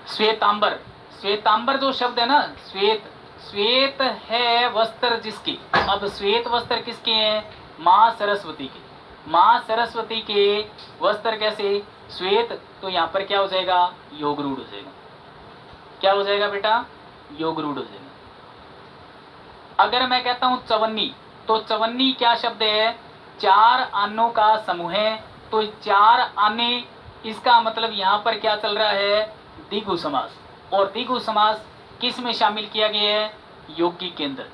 श्वेतांबर, श्वेतांबर जो शब्द है ना, श्वेत, श्वेत है वस्त्र जिसकी। अब श्वेत वस्त्र किसके हैं? माँ सरस्वती के। माँ सरस्वती के वस्त्र कैसे? श्वेत। तो यहाँ पर क्या हो जाएगा? योग रूढ़ हो जाएगा। क्या हो जाएगा बेटा? योग रूढ़ हो जाएगा। अगर मैं कहता हूं चवन्नी, तो चवन्नी क्या शब्द है? 4 आनों का समूह है। तो 4 आने, इसका मतलब यहां पर क्या चल रहा है? द्विगु समास। और द्विगु समास किस में शामिल किया गया है? योगी के अंदर।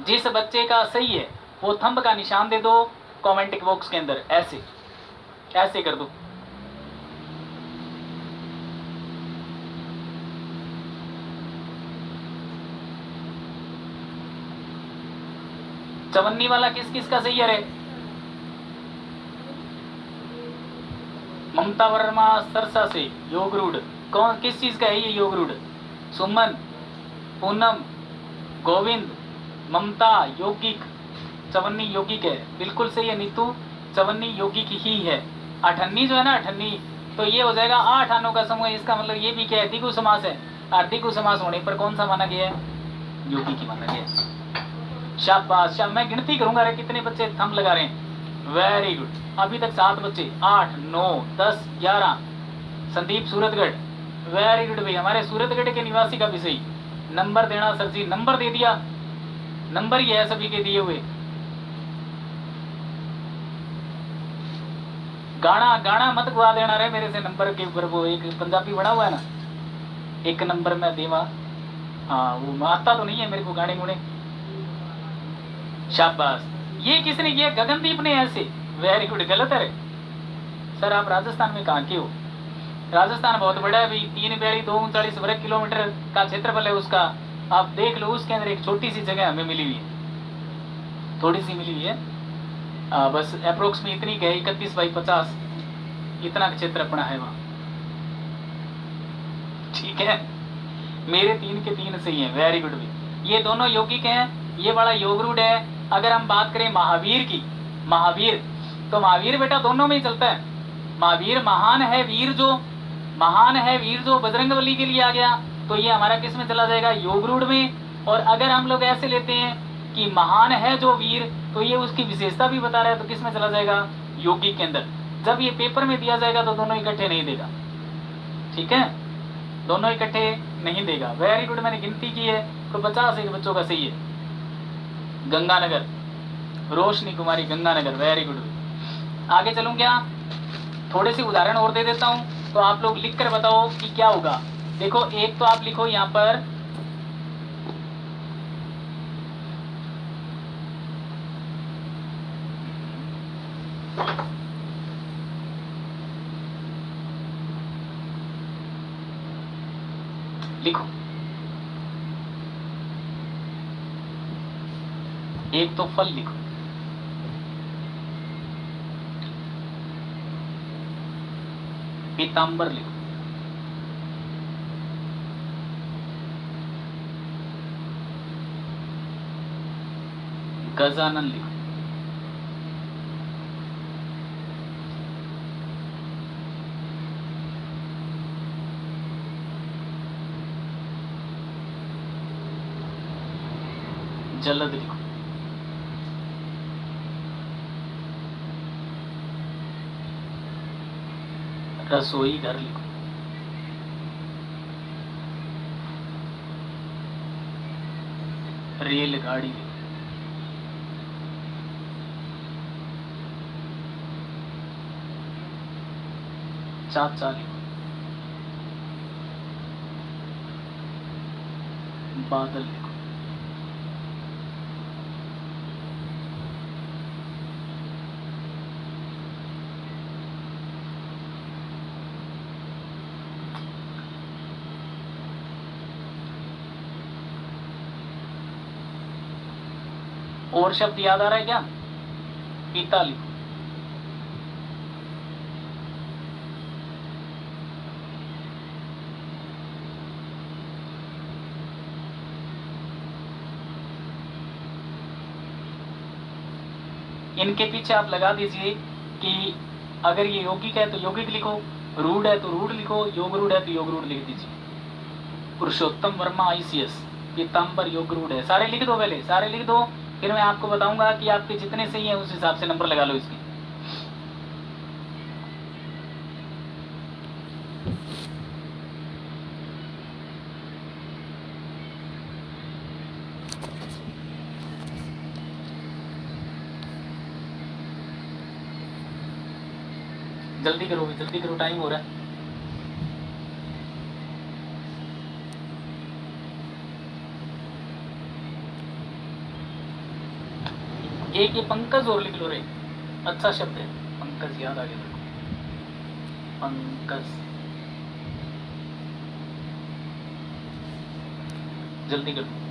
जिस बच्चे का सही है वो थंब का निशान दे दो कमेंट बॉक्स के अंदर, ऐसे ऐसे कर दो। चवन्नी वाला किस किस का सही है रे? ममता वर्मा सरसा से योग रूढ़। कौन, किस चीज का है ये योग रूढ़? सुमन, पूनम, गोविंद, ममता यौगिक, चवन्नी यौगिक है। बिल्कुल सही है नीतू, चवन्नी यौगिक ही है। अठन्नी जो है ना, अठन्नी, तो ये हो जाएगा 8 आनों का समूह। इसका मतलब ये भी क्या है? द्विगु समास है। और द्विगु समास होने पर कौन सा माना गया है? यौगिक ही माना गया है। शाबाश। मैं गिनती करूंगा रे कितने बच्चे थंब लगा रहे हैं। Very good. अभी तक 7 बच्चे, 8, 9, 10, 11। संदीप सूरतगढ़, वेरी गुड भाई। हमारे सूरतगढ़ के निवासी का भी सही। नंबर देना सर जी, नंबर दे दिया। नंबर ही है सभी के दिए हुए। गाना गाना मत गुआ देना रे मेरे से नंबर के ऊपर। वो एक पंजाबी बना हुआ है ना, 1 नंबर में देवा। हाँ, वो आता तो नहीं है मेरे को गाने गुने। शाबाश। ये किसने किया? गगनदीप ने ऐसे। Very good. गलत है रे सर, आप राजस्थान में कहाँ के हो? राजस्थान बहुत बड़ा है भाई, 3 बयाली 239 वर्ग किलोमीटर का क्षेत्रफल है उसका। आप देख लो, उसके अंदर एक छोटी सी जगह हमें मिली हुई है, थोड़ी सी मिली हुई है, बस अप्रोक्स में इतनी है, 31 बाई 50 इतना क्षेत्रफल है वहाँ। ठीक है, मेरे 3 के 3 सही है, वेरी गुड भाई। ये दोनों यौगिक हैं, ये वाला योग रूढ़ है। अगर हम बात करें महावीर की, महावीर, तो महावीर बेटा दोनों में ही चलता है। महावीर महान है वीर जो, महान है वीर जो बजरंगबली के लिए आ गया, तो ये हमारा किस में चला जाएगा, योग रूढ़ में। और अगर हम लोग ऐसे लेते हैं कि महान है जो वीर, तो ये उसकी विशेषता भी बता रहा है, तो किस में चला जाएगा, योगी के अंदर। जब ये पेपर में दिया जाएगा तो दोनों इकट्ठे नहीं देगा, ठीक है, दोनों इकट्ठे नहीं देगा। वेरी गुड, मैंने गिनती की है तो 51 बच्चों का सही है। गंगानगर, रोशनी कुमारी गंगानगर, वेरी गुड। आगे चलूं क्या, थोड़े से उदाहरण और दे देता हूं, तो आप लोग लिख कर बताओ कि क्या होगा। देखो, एक तो आप लिखो यहां पर लिखो, एक तो फल लिखो, पीतांबर लिखो, गजानन लिखो, जलद लिखो, रसोई घर लिखो, रेलगाड़ी लिखो, चाचा लिखो, बादल लिखो, और शब्द याद आ रहा है क्या, पिता लिखो, इनके पीछे आप लगा दीजिए कि अगर ये यौगिक है तो यौगिक लिखो, रूढ़ है तो रूढ़ लिखो, योग रूढ़ है तो योग रूढ़ लिख दीजिए। पुरुषोत्तम वर्मा ICS, पीतांबर योग रूढ़ है, सारे लिख दो, पहले सारे लिख दो, फिर मैं आपको बताऊंगा कि आपके जितने सही हैं उस हिसाब से नंबर लगा लो इसके। जल्दी करो, जल्दी करो, टाइम हो रहा है। एक ये पंकज और लिख लो रे, अच्छा शब्द है पंकज, याद आ गया, पंकज, जल्दी करो।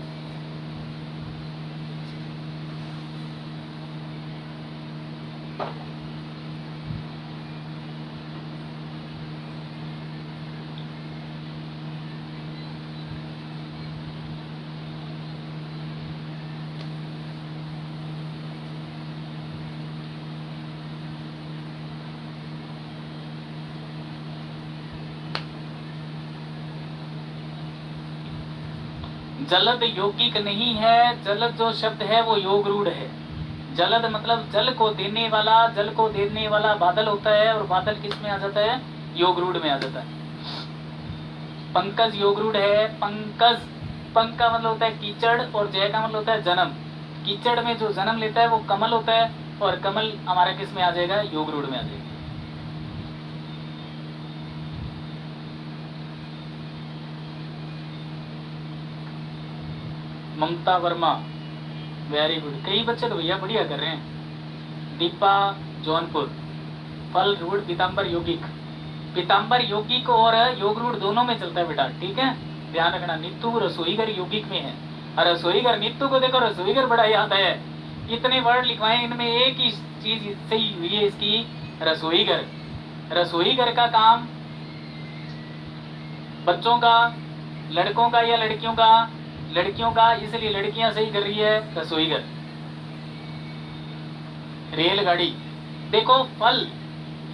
जलद यौगिक नहीं है, जलद जो शब्द है वो योग रूढ़ है। जलद मतलब जल को देने वाला, जल को देने वाला बादल होता है, और बादल किस में आ जाता है, योग रूढ़ में आ जाता है। पंकज योग रूढ़ है। पंकज, पंक का मतलब होता है कीचड़, और जय का मतलब होता है जन्म। कीचड़ में जो जन्म लेता है वो कमल होता है, और कमल हमारा किस में आ जाएगा, योग रूढ़ में आ जाएगा। ममता वर्मा, वेरी गुड, कई बच्चे तो भैया बढ़िया कर रहे हैं। दीपा जौनपुर, फल रूढ़ पीतांबर यौगिक, पीताम्बर यौगिक और योग रूढ़ दोनों में चलता है बेटा, ठीक है, ध्यान रखना। नित्तु रसोईघर यौगिक में है, और रसोईघर नित्तु को देखो, रसोईघर बड़ा याद है, इतने वर्ड लिखवाए, इनमें एक ही चीज सही हुई है इसकी, रसोईघर। रसोईघर का काम बच्चों का, लड़कों का या लड़कियों का, लड़कियों का, इसलिए लड़कियां सही कर रही है रसोईघर। रेलगाड़ी देखो, फल,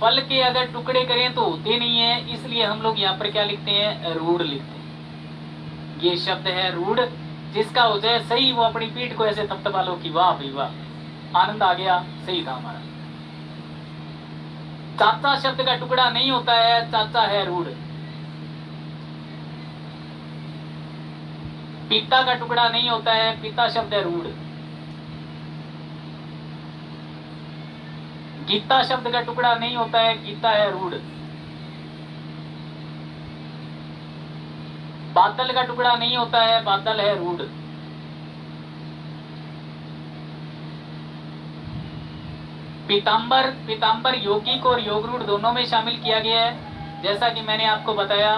फल के अगर टुकड़े करें तो होते नहीं है, इसलिए हम लोग यहाँ पर क्या लिखते हैं, रूढ़ लिखते हैं। ये शब्द है रूढ़, जिसका हो जाए सही वो अपनी पीठ को ऐसे थपथपा लो कि वाह भाई वाह, आनंद आ गया, सही था हमारा। चाचा शब्द का टुकड़ा नहीं होता है, चाचा है रूढ़। पिता का टुकड़ा नहीं होता है, पिता शब्द है रूढ़। गीता शब्द का टुकड़ा नहीं होता है, गीता है रूढ़। बादल का टुकड़ा नहीं होता है, बादल है रूढ़। पीताम्बर, पीताम्बर यौगिक और योग रूढ़ दोनों में शामिल किया गया है। जैसा कि मैंने आपको बताया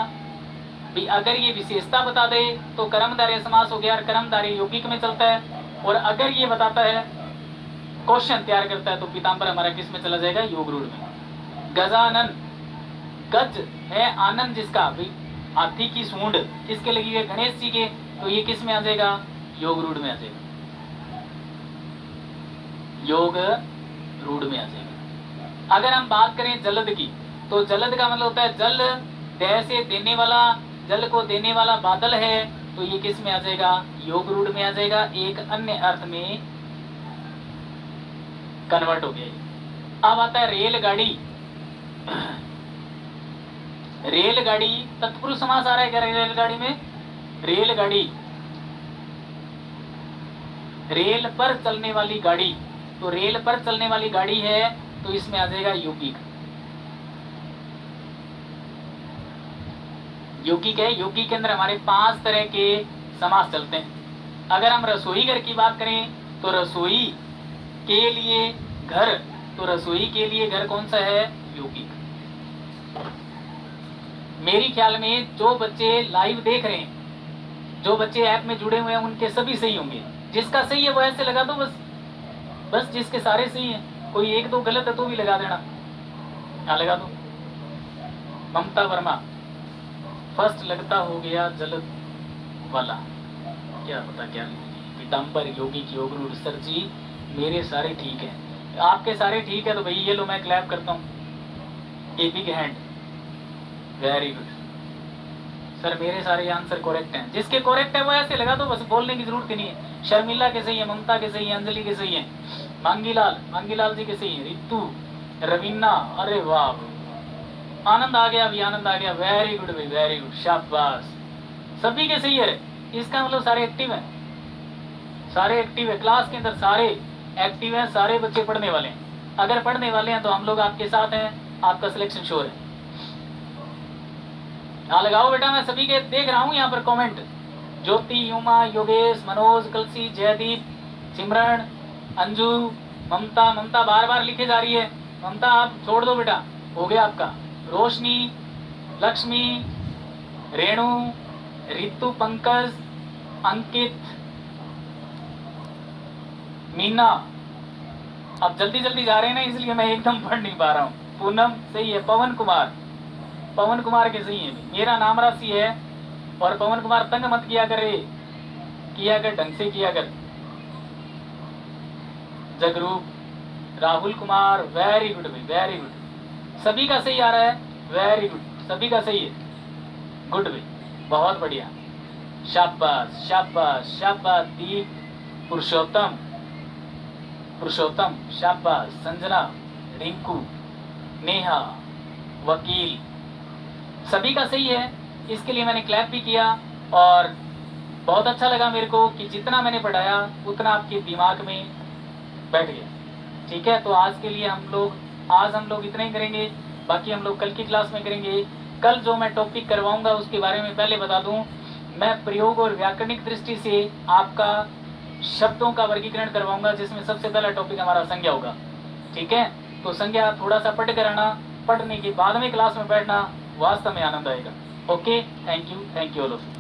भी, अगर ये विशेषता बता दे तो कर्मधारय समास हो गया, और कर्मधारय यौगिक में चलता है। और अगर ये बताता है, क्वेश्चन तैयार करता है, तो पीताम्बर हमारा किस में चला जाएगा, योग रूढ़ में। गजानन, गज है आनंद जिसका, भाई हाथी की सूंड किसके लगी है, गणेश जी के, तो ये किस में आ जाएगा, योग रूढ़ में आ जाएगा, योग रूढ़ में आ जाएगा। अगर हम बात करें जलद की, तो जलद का मतलब होता है जल, दह से देने वाला, जल को देने वाला बादल है, तो ये किस में आ जाएगा, योग रूढ़ में आ जाएगा। एक अन्य अर्थ में कन्वर्ट हो गया। अब आता है रेलगाड़ी। रेलगाड़ी तत्पुरुष समास आ रहा है क्या रेलगाड़ी में, रेलगाड़ी, रेल पर चलने वाली गाड़ी, तो रेल पर चलने वाली गाड़ी है, तो इसमें आ जाएगा यौगिक। यौगिक है, यौगिक के अंदर हमारे 5 तरह के समास चलते हैं। अगर हम रसोई घर की बात करें, तो रसोई के लिए घर, तो रसोई के लिए घर कौन सा है, यौगिक। मेरी ख्याल में जो बच्चे लाइव देख रहे हैं, जो बच्चे ऐप में जुड़े हुए हैं, उनके सभी सही होंगे। जिसका सही है वो ऐसे लगा दो बस, बस जिसके सारे सही हैं, कोई एक दो गलत है तो भी लगा देना, यहाँ लगा दो। ममता वर्मा, फर्स्ट लगता हो गया जलद वाला, क्या पता क्या। पीताम्बर यौगिक योग रूढ़, सर जी मेरे सारे ठीक है, आपके सारे ठीक है तो भाई ये लो मैं क्लैप करता हूँ, a big hand, very good sir, मेरे सारे आंसर करेक्ट हैं। जिसके करेक्ट है वो ऐसे लगा दो बस, बोलने की जरूरत ही नहीं है। शर्मिला के सही है, ममता के सही है, अंजलि के सही है, मांगीलाल, मांगीलाल जी के सही है, रितु, रवीना, अरे वाह, आनंद आ गया भी, आनंद आ गया, वेरी गुड भाई, वेरी गुड, शाबाश, सभी के सही है। इसका मतलब सारे एक्टिव हैं, सारे एक्टिव है, क्लास के अंदर सारे एक्टिव हैं, सारे बच्चे पढ़ने वाले हैं। अगर पढ़ने वाले हैं तो हम लोग आपके साथ हैं, आपका सिलेक्शन श्योर है। हाँ लगाओ बेटा, मैं सभी के देख रहा हूँ यहाँ पर कमेंट। ज्योति, युमा, योगेश, मनोज, कलसी, जयदीप, सिमरन, अंजू, ममता, ममता बार बार लिखे जा रही है, ममता आप छोड़ दो बेटा, हो गया आपका। रोशनी, लक्ष्मी, रेणु, रितु, पंकज, अंकित, मीना, अब जल्दी जल्दी जा रहे हैं ना, इसलिए मैं एकदम पढ़ नहीं पा रहा हूँ। पूनम सही है, पवन कुमार, पवन कुमार के सही है, मेरा नाम राशि है। और पवन कुमार तंग मत किया करे, किया कर ढंग से किया कर। जगरूप, राहुल कुमार, वेरी गुड भाई, वेरी गुड, सभी का सही आ रहा है, वेरी गुड, सभी का सही है, गुड भाई, बहुत बढ़िया, शाबाश शाबाश शाबाश। दीप, पुरुषोत्तम, पुरुषोत्तम, शाबाश। संजना, रिंकू, नेहा, वकील, सभी का सही है। इसके लिए मैंने क्लैप भी किया, और बहुत अच्छा लगा मेरे को कि जितना मैंने पढ़ाया उतना आपके दिमाग में बैठ गया। ठीक है, तो आज के लिए आज हम लोग इतना ही करेंगे, बाकी हम लोग कल की क्लास में करेंगे। कल जो मैं टॉपिक करवाऊंगा उसके बारे में पहले बता दूं, मैं प्रयोग और व्याकरणिक दृष्टि से आपका शब्दों का वर्गीकरण करवाऊंगा, जिसमें सबसे पहला टॉपिक हमारा संज्ञा होगा। ठीक है, तो संज्ञा थोड़ा सा पढ़ कर आना, पढ़ने के बाद में क्लास में बैठना वास्तव में आनंद आएगा। Okay, thank you all of you.